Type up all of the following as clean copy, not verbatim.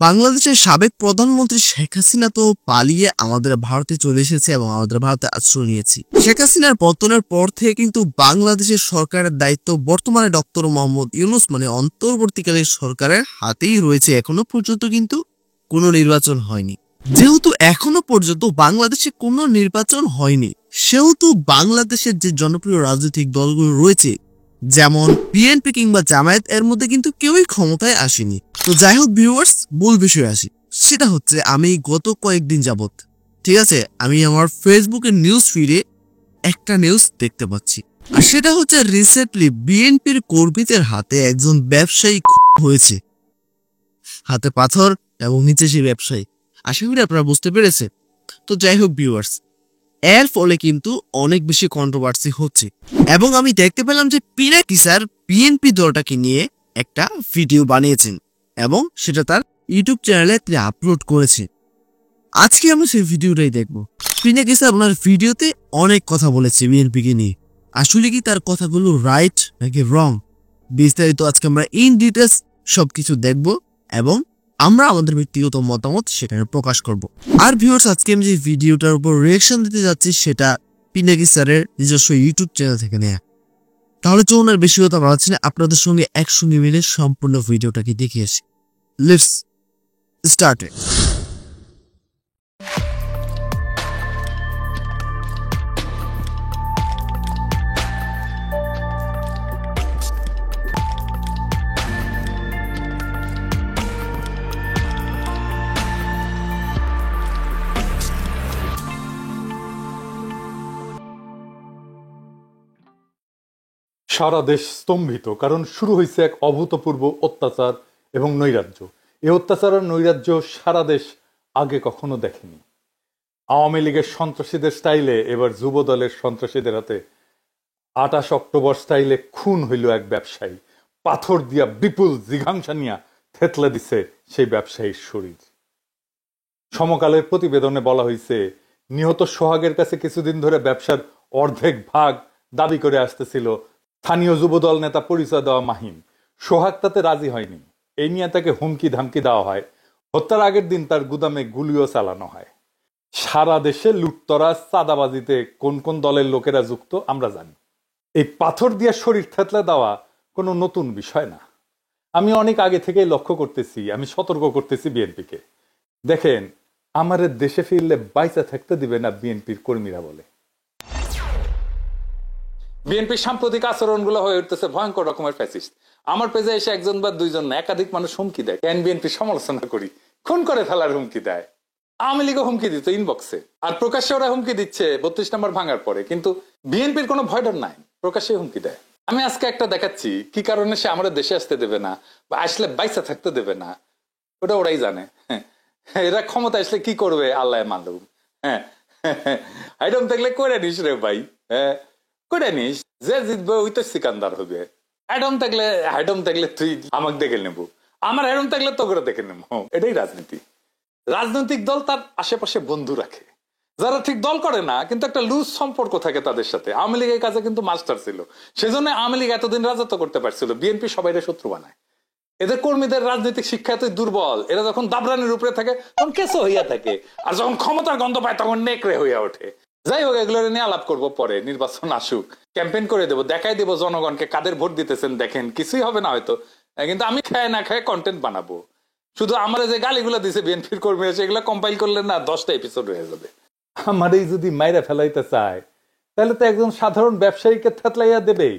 বাংলাদেশের সাবেক প্রধানমন্ত্রী শেখ হাসিনা তো পালিয়ে আমাদের ভারতে চলে এসেছে এবং আমাদের ভারতে আশ্রয় নিয়েছে। শেখ হাসিনার পতনের পর থেকে কিন্তু বাংলাদেশের সরকারের দায়িত্ব বর্তমানে ডক্টর মোহাম্মদ ইউনূস মানে অন্তর্বর্তীকালীন সরকারের হাতেই রয়েছে। এখনো পর্যন্ত কিন্তু কোনো নির্বাচন হয়নি। যেহেতু এখনো পর্যন্ত বাংলাদেশে কোনো নির্বাচন হয়নি, সেহেতু বাংলাদেশের যে জনপ্রিয় রাজনৈতিক দলগুলো রয়েছে যেমন বিএনপি কিংবা জামায়াত, এর মধ্যে কিন্তু কেউই ক্ষমতায় আসেনি। তো যাই হোক ভিউয়ার্স, মূল বিষয় আসি। সেটা হচ্ছে আমি গত কয়েকদিন যাবত, ঠিক আছে, আমি আমার ফেসবুকের নিউজ ফিডে একটা নিউজ দেখতে পাচ্ছি। আর সেটা হচ্ছে রিসেন্টলি বিএনপির কর্মীদের হাতে একজন ব্যবসায়ী হয়েছে, হাতে পাথর এবং নিচে সেই ব্যবসায়ী। আশা করি আপনারা বুঝতে পেরেছে। তো যাই হোক ভিউয়ার্স, এর ফলে কিন্তু অনেক বেশি কন্ট্রোভার্সি হচ্ছে এবং আমি দেখতে পেলাম যে পিনাকি স্যার বিএনপি দলটাকে নিয়ে একটা ভিডিও বানিয়েছেন এবং সেটা তার ইউটিউব চ্যানেলে তিনি আপলোড করেছে। আজকে আমরা সেই ভিডিওটাই দেখবো। পিনাকি স্যার ওনার ভিডিওতে অনেক কথা বলেছে বিএনপিকে নিয়ে। আসলে কি তার কথাগুলো রাইট নাকি রং, বিস্তারিত আজকে আমরা ইন ডিটেলস সবকিছু দেখবো এবং আমরা আমাদের ব্যক্তিগত মতামত সেখানে প্রকাশ করব। আর ভিউয়ার্স, আজকে আমি যে ভিডিওটার উপর রিঅ্যাকশন দিতে যাচ্ছি সেটা পিনাকি স্যারের নিজস্ব ইউটিউব চ্যানেল থেকে নেয়া। তাহলে চলুন আর বেশি কথা বাড়াচ্ছি না, আপনাদের সঙ্গে একসঙ্গে মিলে সম্পূর্ণ ভিডিওটাকে দেখে আসি। Let's start it. সারা দেশ স্তম্ভিত, কারণ শুরু হয়েছে এক অভূতপূর্ব অত্যাচার এবং নৈরাজ্য। এই অত্যাচার আর নৈরাজ্য সারা দেশ আগে কখনো দেখেনি। আওয়ামী লীগের সন্ত্রাসীদের স্টাইলে এবার যুব দলের সন্ত্রাসীদের হাতে 28 অক্টোবর স্টাইলে খুন হইল এক ব্যবসায়ী। পাথর দিয়া বিপুল জিঘাংসা নিয়া থেতলে দিছে সেই ব্যবসায়ীর শরীর। সমকালের প্রতিবেদনে বলা হয়েছে, নিহত সোহাগের কাছে কিছুদিন ধরে ব্যবসার অর্ধেক ভাগ দাবি করে আসতেছিল স্থানীয় যুবদল নেতা পরিচয় দেওয়া মাহিম। সোহাগ তাতে রাজি হয়নি। এই নিয়ে তাকে হুমকি ধামকি দেওয়া হয়। হত্যার আগের দিন তার গুদামে গুলিও চালানো হয়। সারা দেশে লুটতরাজ চাঁদাবাজিতে কোন কোন দলের লোকেরা যুক্ত আমরা জানি। এই পাথর দিয়ে শরীর থেতলে দেওয়া কোনো নতুন বিষয় না। আমি অনেক আগে থেকেই লক্ষ্য করতেছি, আমি সতর্ক করতেছি বিএনপিকে, দেখেন আমাদের দেশে ফিরলে বাইচা থাকতে দিবে না বিএনপির কর্মীরা বলে। বিএনপির সাম্প্রতিক আচরণগুলো হয়ে উঠতেছে ভয়ঙ্কর রকমের ফ্যাসিস্ট। আমার পেজে এসে একজন বা দুইজন না, একাধিক মানুষ হুমকি দেয়, কেন বিএনপির সমালোচনা করি, খুন করে ফেলার হুমকি দেয়। আওয়ামী লীগও হুমকি দিত ইনবক্সে, আর প্রকাশ্যে ওরা হুমকি দিচ্ছে 32 নম্বর ভাঙার পরে। কিন্তু বিএনপির কোনো ভয় ডর নাই, প্রকাশ্যে হুমকি দেয়। আমি আজকে একটা দেখাচ্ছি কি কারণে সে আমাদের দেশে আসতে দেবে না বা আসলে বাইসা থাকতে দেবে না, ওটা ওরাই জানে। এরা ক্ষমতা আসলে কি করবে আল্লাহ মালুম। হ্যাঁ, আইডম থাকলে করে নিস রে ভাই, হ্যাঁ করে নিস, যে জিতবে ওই তো সিকান্দার হবে। হাইডম থাকলে তুই আমাকে দেখে নেবো, আমার হাইডম থাকলে তো করে দেখে নেবো। এটাই রাজনীতি। রাজনৈতিক দল তার আশেপাশে বন্ধু রাখে, যারা ঠিক দল করে না কিন্তু একটা লুজ সম্পর্ক থাকে তাদের সাথে। আওয়ামী লীগের কাছে কিন্তু মাস্টার ছিল, সেজন্য আওয়ামী লীগ এতদিন রাজত্ব করতে পারছিল। বিএনপি সবাইরে শত্রু বানায়। এদের কর্মীদের রাজনৈতিক শিক্ষা এতই দুর্বল, এরা যখন দাবরানির উপরে থাকে তখন কেসো হইয়া থাকে, আর যখন ক্ষমতার গন্ধ পায় তখন নেকড়ে হইয়া ওঠে। যাই হোক, এগুলো নিয়ে আলাপ করবো পরে, নির্বাচন আসুক, ক্যাম্পেইন করে দেবো, দেখাই দেবো জনগণকে কাদের ভোট দিতেছেন। দেখেন কিছুই হবে না হয়তো, কিন্তু আমি খায় না খায় কন্টেন্ট বানাবো। শুধু আমার যে গালিগুলো দিছে বিএনপির কর্মীরা সেগুলো কম্পাইল করলে না 10টা এপিসোড হয়ে যাবে। আমার এই যদি মাইরা ফেলাইতে চায় তাহলে তো একজন সাধারণ ব্যবসায়ীকে থেতলাইয়া দেবেই।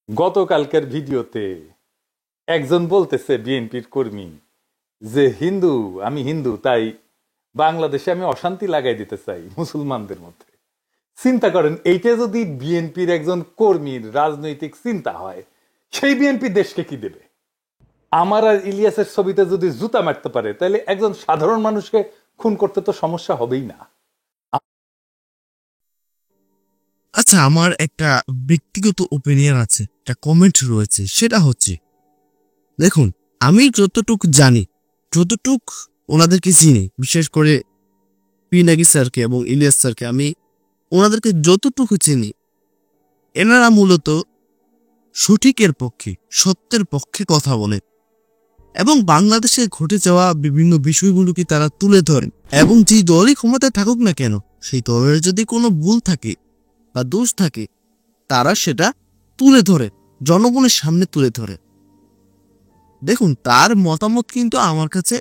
গতকালকের ভিডিওতে একজন বলতেছে বিএনপির কর্মী যে হিন্দু, আমি হিন্দু, তাই বাংলাদেশে আমি অশান্তি লাগাই দিতে চাই মুসলমানদের মধ্যে। চিন্তা করেন, এইটা যদি বিএনপির একজন কর্মীর রাজনৈতিক চিন্তা হয়, সেই বিএনপি দেশকে কি দেবে? আমার আর ইলিয়াসের ছবিতে যদি জুতা মারতে পারে তাহলে একজন সাধারণ মানুষকে খুন করতে তো সমস্যা হবেই না। আচ্ছা, আমার একটা ব্যক্তিগত ওপিনিয়ন আছে, একটা কমেন্ট রয়েছে, সেটা হচ্ছে দেখুন, আমি যতটুক জানি, যতটুক ওনাদেরকে চিনি, বিশেষ করে পিনাকি স্যারকে এবং ইলিয়াস স্যারকে, আমি ওনাদেরকে যতটুকু চিনি, এনারা মূলত সঠিকের পক্ষে, সত্যের পক্ষে কথা বলে এবং বাংলাদেশে ঘটে যাওয়া বিভিন্ন বিষয়গুলোকে তারা তুলে ধরেন এবং যে দলই ক্ষমতায় থাকুক না কেন সেই দলের যদি কোনো ভুল থাকে বা দোষ থাকে তারা সেটা তুলে ধরে জনগণের সামনে তুলে ধরে। দেখুন তার মতামত কিন্তু আমার কাছে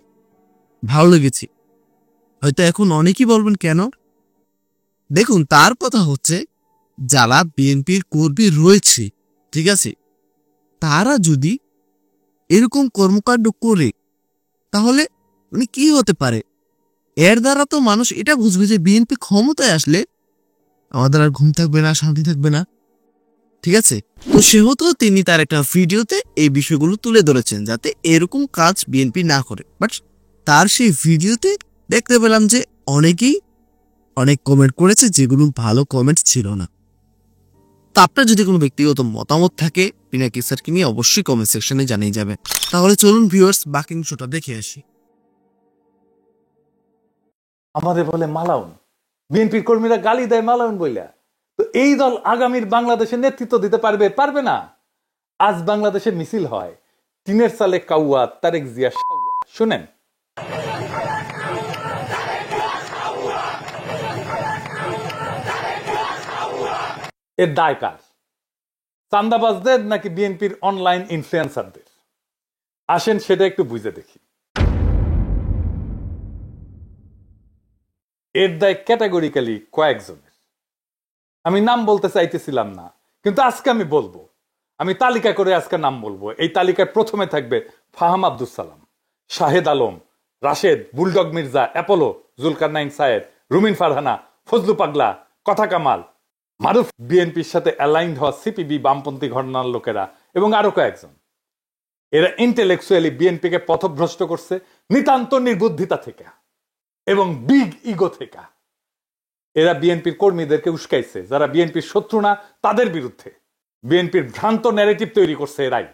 ভালো লেগেছে। হয়তো এখন অনেকেই বলবেন কেন, দেখুন তার কথা হচ্ছে যারা বিএনপির কর্মী রয়েছে, ঠিক আছে, তারা যদি এরকম কর্মকাণ্ড করে তাহলে মানে কি হতে পারে, এর দ্বারা তো মানুষ এটা বুঝবে যে বিএনপি ক্ষমতায় আসলে আমাদের আর ঘুম থাকবে না, শান্তি থাকবে না, ঠিক আছে। তো সেহেতু তিনি তার একটা ভিডিওতে এই বিষয়গুলো তুলে ধরেছেন যাতে এরকম কাজ বিএনপি না করে। বাট তার সেই ভিডিওতে দেখতে পেলাম যে অনেকেই অনেক কমেন্ট করেছে যেগুলো ভালো কমেন্ট ছিল না। তো আপনার যদি কোনো ব্যক্তিগত মতামত থাকে পিনাকি স্যারকে নিয়ে অবশ্যই কমেন্ট সেকশনে জানিয়ে যাবে। তাহলে চলুন ভিউয়ার্স বাকি অংশটা দেখে আসি। আমাদের বলে মালাউন, বিএনপির কর্মীরা গালি দেয় মালাউন বইলা। তো এই দল আগামীর বাংলাদেশের নেতৃত্ব দিতে পারবে? পারবে না। আজ বাংলাদেশে মিছিল হয়, টিনের সালে কাউয়া, তারেক জিয়া সাউয়া। শুনেন, এর দায় কার? চান্দাবাজদের নাকি বিএনপির অনলাইন ইনফ্লুয়েন্সারদের? আসেন সেটা একটু বুঝে দেখি। এর দায় ক্যাটাগরিক্যালি কয়েকজনের। আমি নাম বলতে চাইতেছিলাম না, কিন্তু আজকে আমি বলবো। আমি তালিকা করে আজকে নাম বলবো। এই তালিকায় প্রথমে থাকবে ফাহাম আব্দুল সালাম, শাহেদ আলম, রাশেদ, বুলডগ মির্জা, অ্যাপোলো, জুলকারনাইন সায়েদ, রুমিন ফারহানা, ফজলু পাগলা, কথা কামাল, মারুফ, বিএনপির সাথে অ্যালাইন্ড হওয়া সিপিবি বামপন্থী ঘটনার লোকেরা এবং আরো কয়েকজন। এরা ইন্টেলেকচুয়ালি বিএনপিকে পথভ্রষ্ট করছে নিতান্ত নির্বুদ্ধিতা থেকে এবং বিগ ইগো থেকে। এরা বিএনপির কর্মীদেরকে উস্কাইছে, যারা বিএনপির শত্রু না তাদের বিরুদ্ধে। বিএনপির ভ্রান্ত ন্যারেটিভ তৈরি করছে এরাই।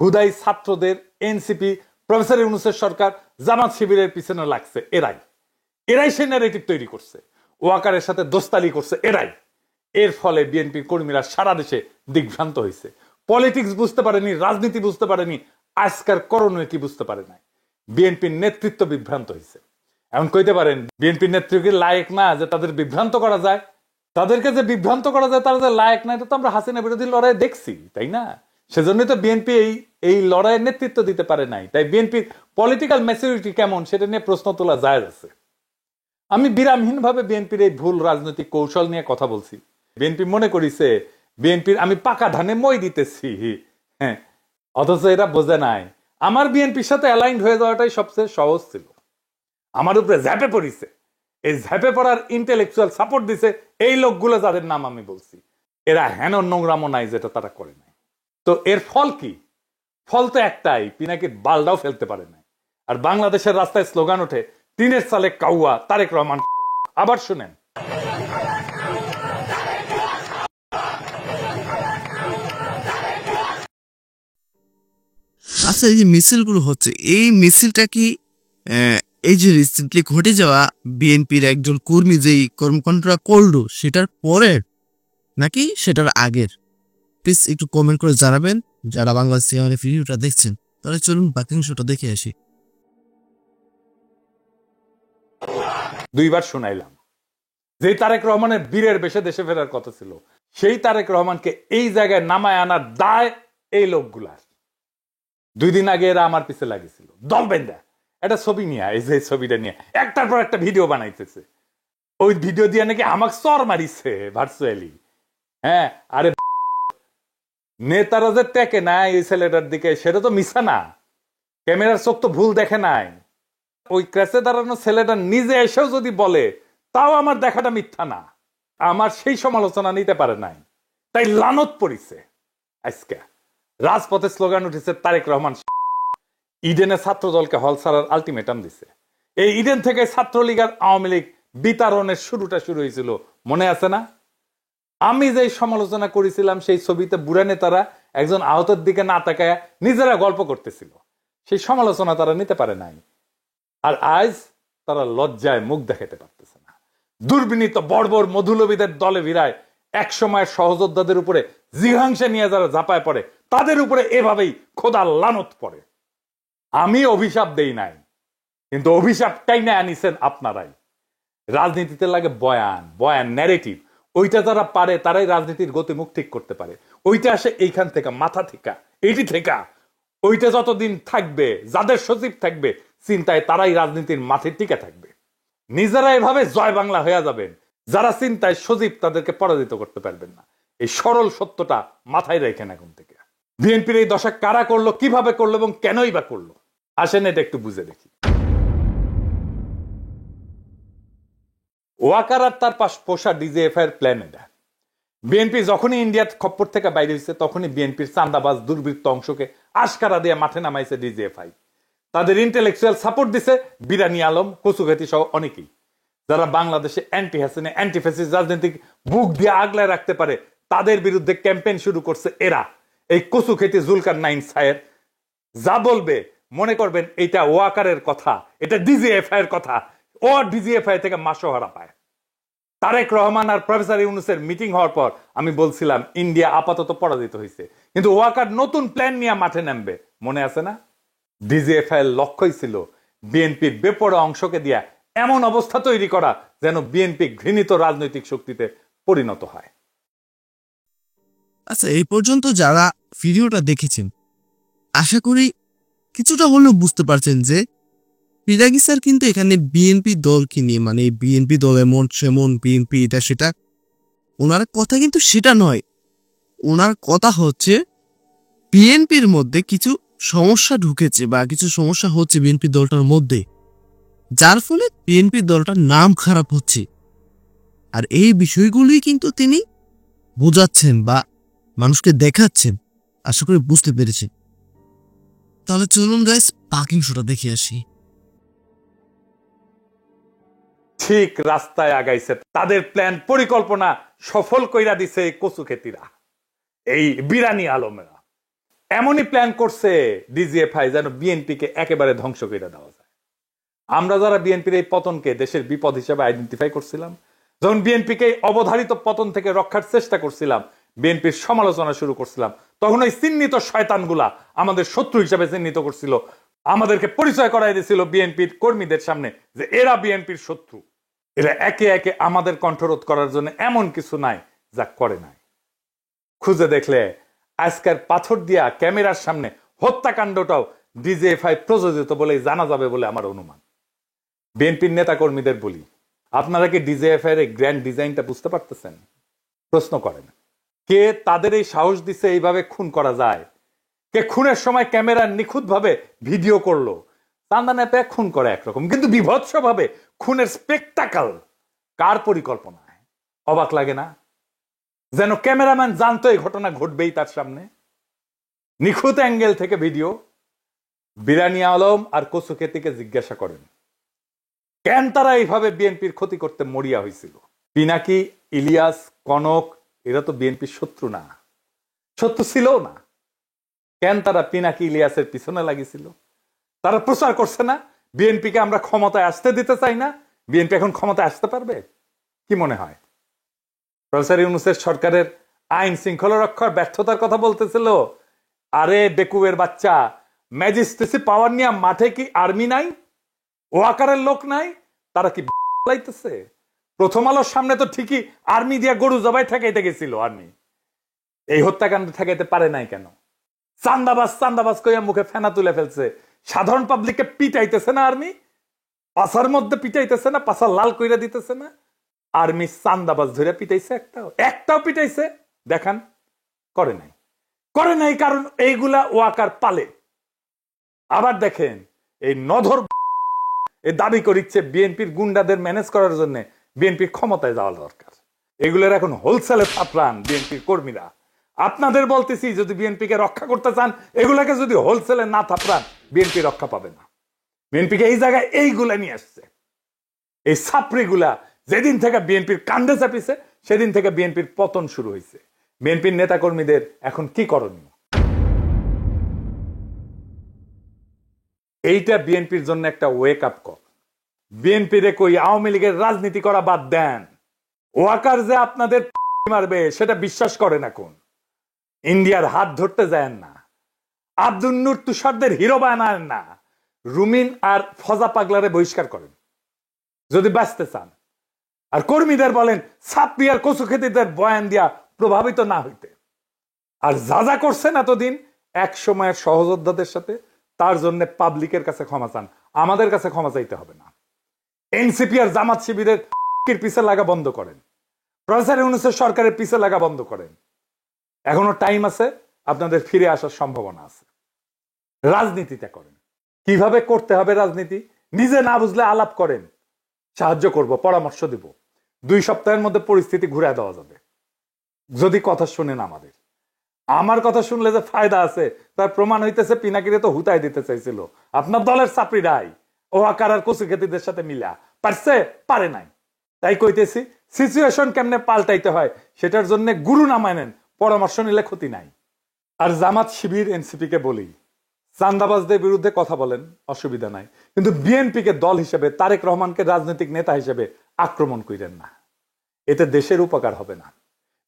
হুদাই ছাত্রদের, এনসিপি, প্রফেসর ইউনূসের সরকার, জামাত শিবিরের পিছনে লাগছে এরাই। এরাই সেই ন্যারেটিভ তৈরি করছে। ওয়াকারের সাথে দোস্তালি করছে এরাই। এর ফলে বিএনপির কর্মীরা সারা দেশে দিগ্ভ্রান্ত হয়েছে। পলিটিক্স বুঝতে পারেনি, রাজনীতি বুঝতে পারেনি, আজকার করণীয় কি বুঝতে পারে নাই। বিএনপির নেতৃত্ব বিভ্রান্ত হয়েছে। এখন কইতে পারেন বিএনপির নেতৃত্বের লায়ক না যে তাদের বিভ্রান্ত করা যায়? তাদেরকে যে বিভ্রান্ত করা যায় তারা যে লায়ক না এটা তো আমরা হাসিনা বিরোধী লড়াই দেখছি, তাই না? সেজন্যই তো বিএনপি এই লড়াইয়ের নেতৃত্ব দিতে পারে নাই। তাই বিএনপির পলিটিক্যাল ম্যাচুরিটি কেমন সেটা নিয়ে প্রশ্ন তোলা যায় আছে। আমি বিরামহীন ভাবে বিএনপির এই ভুল রাজনৈতিক কৌশল নিয়ে কথা বলছি। বিএনপি মনে করিছে বিএনপির আমি পাকা ধানে মই দিতেছি, হ্যাঁ, অথচ এরা বোঝে নাই আমার বিএনপির সাথে অ্যালাইন্ড হয়ে যাওয়াটাই সবচেয়ে সহজ ছিল। আমার উপরে ঝ্যাপে পড়িছে। এই ঝ্যাপে পড়ার ইন্টেলেকচুয়াল সাপোর্ট দিছে এই লোকগুলো যাদের নাম আমি বলছি। এরা হেন নোংরামো নাই যেটা তারা করে নাই। তো এর ফল কি? ফল তো একটাই, পিনাকির বালটাও ফেলতে পারে নাই। আর বাংলাদেশের রাস্তায় স্লোগান ওঠে টিনের সালে কাউয়া, তারেক রহমান। আবার শুনেন, আচ্ছা এই যে মিছিলগুলো হচ্ছে এই মিছিলটা কি এই যে রিসেন্টলি ঘটে যাওয়া বিএনপির একজন কর্মী যেই কর্মকাণ্ডটা করলো সেটার পরের নাকি সেটার আগের? প্লিজ একটু কমেন্ট করে জানাবেন যারা বাংলাদেশে আমাদের ভিডিওটা দেখছেন। তাহলে চলুন বাকি অংশটা দেখে আসি। দুইবার শুনাইলাম যে তারেক রহমানের বীরের বেশে দেশে ফেরার কথা ছিল, সেই তারেক রহমানকে এই জায়গায় নামায় আনার দায় এই লোকগুলার। 2 দিন আগে এরা আমার পিছে লাগিয়েছিল দল বেঁধে একটা ছবি নিয়ে, এই যে ছবিটা নিয়ে একটার পর একটা ভিডিও বানাইতেছে। ওই ভিডিও দিয়ে নাকি আমাকে চর মারিছে ভার্চুয়ালি। হ্যাঁ, আরে নেতারা যে টেকে নাই এই ছেলেটার দিকে সেটা তো মিছা না। ক্যামেরার চোখ তো ভুল দেখে নাই। ওই ক্রেসে দাঁড়ানো ছেলেটা নিজে এসেও যদি বলে তাও আমার দেখাটা মিথ্যা না। আমার সেই সমালোচনা নিতে পারে নাই, তাই লানত পড়িছে। আজকে রাজপথে স্লোগান উঠেছে তারেক রহমান। ইডেনে ছাত্র দলকে হল ছাড়ার আলটিমেটাম দিছে। এই ইডেন থেকে ছাত্রলীগ আর আওয়ামী লীগ বিতাড়নের শুরুটা শুরু হয়েছিল, মনে আছে না? আমি যে সমালোচনা করেছিলাম সেই ছবিতে বুড়া নেতারা একজন আহতের দিকে না তাকায় নিজেরা গল্প করতেছিল, সেই সমালোচনা তারা নিতে পারে নাই। আর আজ তারা লজ্জায় মুখ দেখাতে পারতেছে না। দুর্বিনীত বর্বর মধুলবীদের দলে ভিড়ায় এক সময় সহযোদ্ধাদের উপরে জিঘাংসা নিয়ে যারা ঝাঁপায় পড়ে তাদের উপরে এভাবেই খোদা লানত পড়ে। আমি অভিশাপ দেই নাই, কিন্তু অভিশাপটাই না আনিছেন আপনারাই। রাজনীতিতে লাগে বয়ান, বয়ান ন্যারেটিভ। ওইটা যারা পারে তারাই রাজনীতির গতিমুখ ঠিক করতে পারে। ওইটা আসে এইখান থেকে, মাথা থেকে, এইটি থেকে। ওইটা যতদিন থাকবে, যাদের সচিব থাকবে চিন্তায়, তারাই রাজনীতির মাঠে টিকে থাকবে। নিজেরা এভাবে জয় বাংলা হয়ে যাবেন, যারা চিন্তায় সজীব তাদেরকে পরাজিত করতে পারবেন না। এই সরল সত্যটা মাথায় রেখেন এখন থেকে। বিএনপির এই দশা কারা করলো, কিভাবে করলো এবং কেনই বা করলো, আসেন এটা একটু বুঝে দেখি। ওয়াকার আর তার পাশ পোষা ডিজিএফআই এর প্ল্যান এটা। বিএনপি যখনই ইন্ডিয়ার খপ্পর থেকে বাইরে হয়েছে তখনই বিএনপির চান্দাবাজ দুর্বৃত্ত অংশকে আশকারা দিয়ে মাঠে নামাইছে ডিজিএফআই। তাদের ইন্টেলেকচুয়াল সাপোর্ট দিছে বিরানি আলম, কচুঘাতি সহ অনেকেই, যারা বাংলাদেশে অ্যান্টি হাসিনা, অ্যান্টি ফ্যাসিস্ট রাজনীতি বুক দিয়ে আগলায় রাখতে পারে, তাদের বিরুদ্ধে ক্যাম্পেইন শুরু করছে এরা। এই কচুখেতি জুলকার নাইন সাহেব যা বলবে মনে করবেন এটা ওয়াকারের কথা, এটা ডিজিএফআই এর কথা। ও ডিজিএফআই থেকে মাসোহারা পায়। তারেক রহমান আর প্রফেসর ইউনূসের মিটিং হওয়ার পর আমি বলছিলাম ইন্ডিয়া আপাতত পরাজিত হয়েছে, কিন্তু ওয়াকার নতুন প্ল্যান নিয়ে মাঠে নামবে, মনে আছে না? ডিজিএফআই এর লক্ষ্যই ছিল বিএনপির বেপরোয়া অংশকে দিয়া এমন অবস্থা তৈরি করা যেন বিএনপি ঘৃণিত রাজনৈতিক শক্তিতে পরিণত হয়। আচ্ছা, এই পর্যন্ত যারা ভিডিওটা দেখেছেন আশা করি কিছুটা হলেও বুঝতে পারছেন যে পিরাগি স্যার কিন্তু এখানে বিএনপি দলকে নিয়ে, মানে বিএনপি দল এমন সেমন, বিএনপি এটা সেটা, ওনার কথা কিন্তু সেটা নয়। ওনার কথা হচ্ছে বিএনপির মধ্যে কিছু সমস্যা ঢুকেছে বা কিছু সমস্যা হচ্ছে বিএনপি দলটার মধ্যে, যার ফলে বিএনপি দলটার নাম খারাপ হচ্ছে। আর এই বিষয়গুলি কিন্তু তিনি বোঝাচ্ছেন বা মানুষকে দেখাচ্ছেন। আশা করি বুঝতে পেরেছি। তাহলে চলুন গাইস পাকিং শোটা দেখে আসি। ঠিক রাস্তায় আগাইছে, তাদের প্ল্যান পরিকল্পনা সফল কইরা দিছে কচুখেতিরা, এই বিরানি আলমেরা। এমনই প্ল্যান করছে ডিজিএফআই যেন বিএনপিকে একেবারে ধ্বংস করে দেওয়া যায়। আমরা যারা বিএনপির এই পতনকে দেশের বিপদ হিসেবে আইডেন্টিফাই করছিলাম, যখন বিএনপিকে অবধারিত পতন থেকে রক্ষার চেষ্টা করছিলাম, বিএনপির সমালোচনা শুরু করছিলাম, তখন ওই চিহ্নিত শয়তানগুলা আমাদের শত্রু হিসেবে চিহ্নিত করছিল, আমাদেরকে পরিচয় করাই দিয়েছিল বিএনপির কর্মীদের সামনে যে এরা বিএনপির শত্রু। এরা একে একে আমাদের কণ্ঠরোধ করার জন্য এমন কিছু নাই যা করে নাই। খুঁজে দেখলে আজকের পাথর দিয়া ক্যামেরার সামনে হত্যাকাণ্ডটাও ডিজিএফআই প্রযোজিত বলেই জানা যাবে বলে আমার অনুমান। বিএনপির নেতা কর্মীদের বলি, আপনারা কি ডিজিএফআই এর গ্র্যান্ড ডিজাইনটা বুঝতে পারতেছেন? প্রশ্ন করেন, কে তাদের এই সাহস দিছে এইভাবে খুন করা যায়? কে খুনের সময় ক্যামেরা নিখুঁত ভাবে ভিডিও করলো? চান্দা নেপে খুন করে একরকম, কিন্তু বিভৎস ভাবে খুনের স্পেকটাকল কার পরিকল্পনায়? অবাক লাগে না? যেন ক্যামেরাম্যান জানতো এই ঘটনা ঘটবেই তার সামনে। নিখুঁত অ্যাঙ্গেল থেকে ভিডিও। বিরানি আলম আর কচুখেতিকে জিজ্ঞাসা করেন কেন তারা এইভাবে বিএনপির ক্ষতি করতে মরিয়া হয়েছিল। পিনাকি, ইলিয়াস, কনক এরা তো বিএনপির শত্রু না, শত্রু ছিল না। কেন তারা পিনাকি ইলিয়াসের পিছনে লাগিয়েছিল? তারা প্রচার করছে না বিএনপিকে আমরা ক্ষমতায় আসতে দিতে চাই না। বিএনপি এখন ক্ষমতায় আসতে পারবে? কি মনে হয়? প্রফেসর ইউনূসের সরকারের আইন শৃঙ্খলা রক্ষার ব্যর্থতার কথা বলতেছিল। আরে বেকুবের বাচ্চা, ম্যাজিস্ট্রেসি পাওয়ার নিয়ে মাঠে কি আর্মি নাই? ওয়াকারের লোক নাই? তারা কি লাইতেছে? প্রথম আলোর সামনে তো ঠিকই আর্মি দিয়া গরু জবাই ঠেকাইতে গেছিল আর্মি। এই হত্যাকাণ্ড ঠেকাইতে পারে নাই কেন? চান্দাবাজ চান্দাবাজ কইয়া মুখে ফেনা তুলে ফেলছে। সাধারণ পাবলিককে পিটাইতেছে না আর্মি? পাছার মধ্যে পিটাইতেছে না? পাছা লাল কইরা দিতেছে না? আর্মি চান্দাবাজ ধরে পিটাইছে? একটাও পিটাইছে দেখান? করে নাই। করে নাই কারণ এইগুলা ওয়াকার পালে। আবার দেখেন এই নধর এই দাবি করিচ্ছে বিএনপির গুন্ডাদের ম্যানেজ করার জন্য বিএনপির ক্ষমতায় যাওয়া দরকার। এগুলোর এখন হোলসেলে থাপড়ান বিএনপির কর্মীরা। আপনাদের বলতেছি, যদি বিএনপিকে রক্ষা করতে চান এগুলাকে যদি হোলসেলে না থাপড়ান বিএনপি রক্ষা পাবে না। বিএনপিকে এই জায়গায় এইগুলা নিয়ে আসছে। এই ছাপড়িগুলা যেদিন থেকে বিএনপির কান্দে চাপিছে সেদিন থেকে বিএনপির পতন শুরু হয়েছে। বিএনপির নেতা কর্মীদের এখন কি করণীয়? এইটা বিএনপির জন্য একটা ওয়েক আপ কল। বিএনপি রে কই আওয়ামী লীগের রাজনীতি করা বাদ দেন। ওয়াকার যে আপনাদের মারবে সেটা বিশ্বাস করেন এখন। ইন্ডিয়ার হাত ধরতে যায় না, আব্দুল নূর তুষারদের হিরো বানান না, রুমিন আর ফজা পাগলারে বহিষ্কার করেন যদি বাঁচতে চান, আর কর্মীদের বলেন ছাত্রী আর কচু খেতিদের বয়ান দিয়া প্রভাবিত না হইতে। আর যা যা করছেন এতদিন এক সময়ের সহযোদ্ধাদের সাথে, তার জন্য পাবলিকের কাছে ক্ষমা চান, আমাদের কাছে ক্ষমা চাইতে হবে না। এনসিপি আর জামাত শিবিরের পিছে লাগা বন্ধ করেন, প্রফেসর ইউনূসের সরকারের পিছে লাগা বন্ধ করেন। এখনো টাইম আছে, আপনাদের ফিরে আসার সম্ভাবনা আছে। রাজনীতিটা করেন, কিভাবে করতে হবে রাজনীতি নিজে না বুঝলে আলাপ করেন, সাহায্য করব, পরামর্শ দিব। 2 সপ্তাহের মধ্যে পরিস্থিতি ঘুরে দেওয়া যাবে যদি কথা শুনেন। আমার কথা শুনলে যে ফায়দা আছে তার প্রমাণ হইতেছে পিনাকিরে তো হুতাই দিতে চাইছিল আপনার দলের চাপড়িরাই, ও আকার আর কচু খেতিদের সাথে মিলা পারছে, পারে নাই। তাই কইতেছি সিচুয়েশন কেমনে পাল্টাইতে হয় সেটার জন্য গুরু না মানেন, পরামর্শ নিলে ক্ষতি নাই। আর জামাত শিবির এনসিপি কে বলি, চান্দাবাজদের বিরুদ্ধে কথা বলেন, অসুবিধা নাই, কিন্তু বিএনপি কে দল হিসেবে, তারেক রহমানকে রাজনৈতিক নেতা হিসেবে আক্রমণ করেন না। এতে দেশের উপকার হবে না।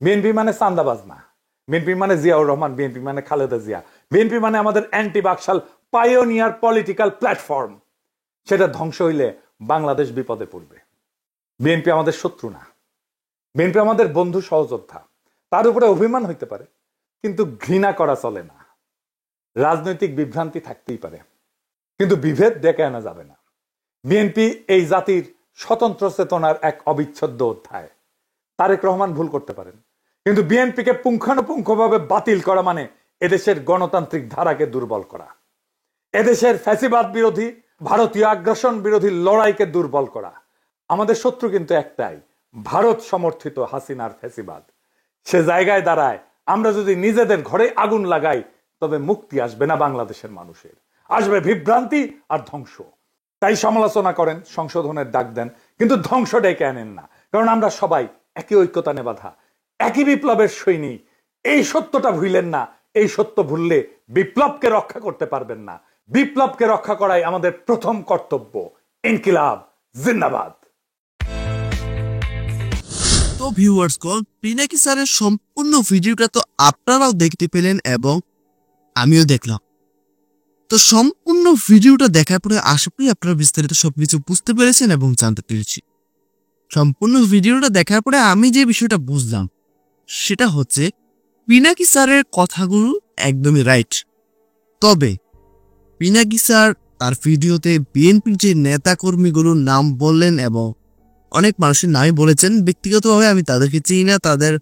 বিএনপি মানে চান্দাবাজ না, বিএনপি মানে জিয়াউর রহমান, বিএনপি মানে খালেদা জিয়া, বিএনপি মানে আমাদের anti Baksal pioneer political platform. সেটা ধ্বংস হইলে বাংলাদেশ বিপদে পড়বে। বিএনপি আমাদের শত্রু না, বিএনপি আমাদের বন্ধু সহযোদ্ধা। তার উপরে অভিমান হইতে পারে, কিন্তু ঘৃণা করা চলে না। রাজনৈতিক বিভ্রান্তি থাকতেই পারে, কিন্তু বিভেদ ডেকে আনা যাবে না। বিএনপি এই জাতির স্বতন্ত্র চেতনার এক অবিচ্ছেদ্য অধ্যায়। তারেক রহমান ভুল করতে পারেন, কিন্তু বিএনপিকে পুঙ্খানুপুঙ্খভাবে বাতিল করা মানে এদেশের গণতান্ত্রিক ধারাকে দুর্বল করা, এদেশের ফ্যাসিবাদ বিরোধী, ভারতীয় আগ্রাসন বিরোধী লড়াইকে দুর্বল করা। আমাদের শত্রু কিন্তু একটাই, ভারত সমর্থিত হাসিনার ফ্যাসিবাদ। সে জায়গায় দাঁড়ায় আমরা যদি নিজেদের ঘরে আগুন লাগাই, তবে মুক্তি আসবে না বাংলাদেশের মানুষের, আসবে বিভ্রান্তি আর ধ্বংস। তাই সমালোচনা করেন, সংশোধনের ডাক দেন, কিন্তু ধ্বংস ডেকে আনেন না। কারণ আমরা সবাই একই ঐক্যতানে বাঁধা, একই বিপ্লবের সৈনিক। এই সত্যটা ভুলেন না। এই সত্য ভুললে বিপ্লবকে রক্ষা করতে পারবেন না। বিপ্লবকে রক্ষা করাই আমাদের প্রথম কর্তব্য। ইনকিলাব জিন্দাবাদ। তো ভিউয়ার্স গণ, পিনাকি স্যারের সম্পূর্ণ ভিডিওটা তো আপনারাও দেখতে পেলেন এবং আমিও দেখলাম। তো সম্পূর্ণ ভিডিওটা দেখার পরে আশা করি আপনারা বিস্তারিত সবকিছু বুঝতে পেরেছেন এবং জানতে পেরেছি। সম্পূর্ণ ভিডিওটা দেখার পরে আমি যে বিষয়টা বুঝলাম সেটা হচ্ছে পিনাকি স্যারের কথাগুলো একদমই রাইট। তবে পিনাকি স্যার তার ভিডিওতে বিএনপির যে নেতা কর্মীগুলোর নাম বললেন এবং অনেক মানুষের নামই বলেছেন। ব্যক্তিগতভাবে আমি তাদেরকে চিনি না, তাদের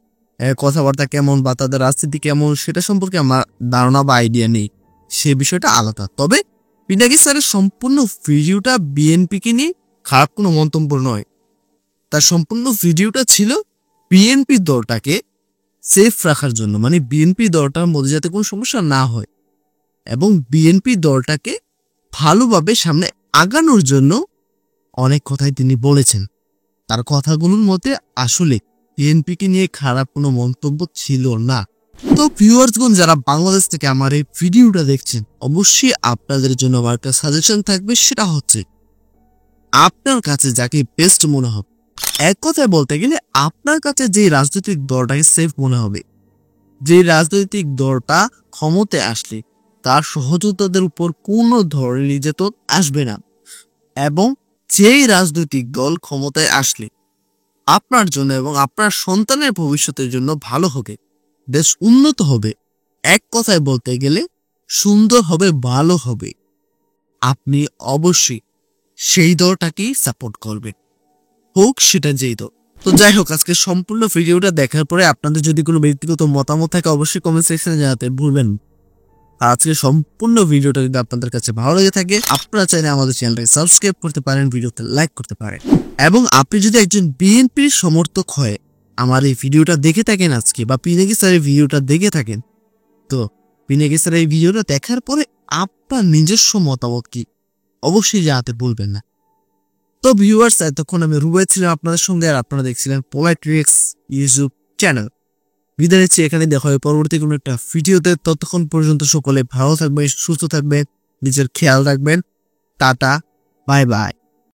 কথাবার্তা কেমন বা তাদের রাজনীতি কেমন সেটা সম্পর্কে আমার ধারণা বা আইডিয়া নেই, সে বিষয়টা আলাদা। তবে পিনাকি স্যারের সম্পূর্ণ ভিডিওটা বিএনপিকে নিয়ে খারাপ কোনো মন্তব্য নয়। তার সম্পূর্ণ ভিডিওটা ছিল বিএনপি দলটাকে সেফ রাখার জন্য, মানে বিএনপি দলটার মধ্যে যাতে কোনো সমস্যা না হয় এবং বিএনপি দলটাকে ভালোভাবে সামনে আগানোর জন্য অনেক কথাই তিনি বলেছেন। তার কথাগুলোর মধ্যে আসলে বিএনপিকে নিয়ে খারাপ কোনো মন্তব্য ছিল না। তো ভিউয়ার্সগণ, যারা বাংলাদেশ থেকে আমার এই ভিডিওটা দেখছেন, অবশ্যই আপনাদের জন্য আমার একটা সাজেশন থাকবে, সেটা হচ্ছে আপনার কাছে যাকে বেস্ট মনে হবে। এক কথায় বলতে গেলে আপনার কাছে যে রাজনৈতিক দলটাকে সেফ মনে হবে, যে রাজনৈতিক দলটা ক্ষমতায় আসলে তার সহযোদ্ধাদের উপর কোনো ধরনের নির্যাতন আসবে না, এবং যেই রাজনৈতিক দল ক্ষমতায় আসলে আপনার জন্য এবং আপনার সন্তানের ভবিষ্যতের জন্য ভালো হবে, দেশ উন্নত হবে, এক কথায় বলতে গেলে সুন্দর হবে, ভালো হবে, আপনি অবশ্যই সেই দলটাকেই সাপোর্ট করবেন, হোক সেটা যেই দল। তো যাই হোক, আজকে সম্পূর্ণ ভিডিওটা দেখার পরে আপনাদের যদি কোনো ব্যক্তিগত মতামত থাকে অবশ্যই কমেন্ট সেকশনে জানাতে ভুলবেন। আর আজকে সম্পূর্ণ ভিডিওটা যদি আপনাদের কাছে ভালো লেগে থাকে, আপনারা চাইলে আমাদের চ্যানেলটাকে সাবস্ক্রাইব করতে পারেন, ভিডিওতে লাইক করতে পারেন। এবং আপনি যদি একজন বিএনপির সমর্থক হয়ে আমার এই ভিডিওটা দেখে থাকেন আজকে, বা পিনাকি স্যারের ভিডিওটা দেখে থাকেন, তো পিনাকি স্যারের এই ভিডিওটা দেখার পরে আপনার নিজস্ব মতামত কি অবশ্যই জানাতে ভুলবেন না। তো ভিউয়ার্স, এতক্ষণ আমি রুবাই ছিলাম আপনাদের সঙ্গে, আর আপনারা দেখছিলেন পোলাইট রিয়েক্টস ইউটিউব চ্যানেল। বিদায় নিচ্ছি, এখানে দেখা হয় পরবর্তী কোনো একটা ভিডিওতে। ততক্ষণ পর্যন্ত সকলে ভালো থাকবেন, সুস্থ থাকবেন, নিজের খেয়াল রাখবেন। Tata, bye bye.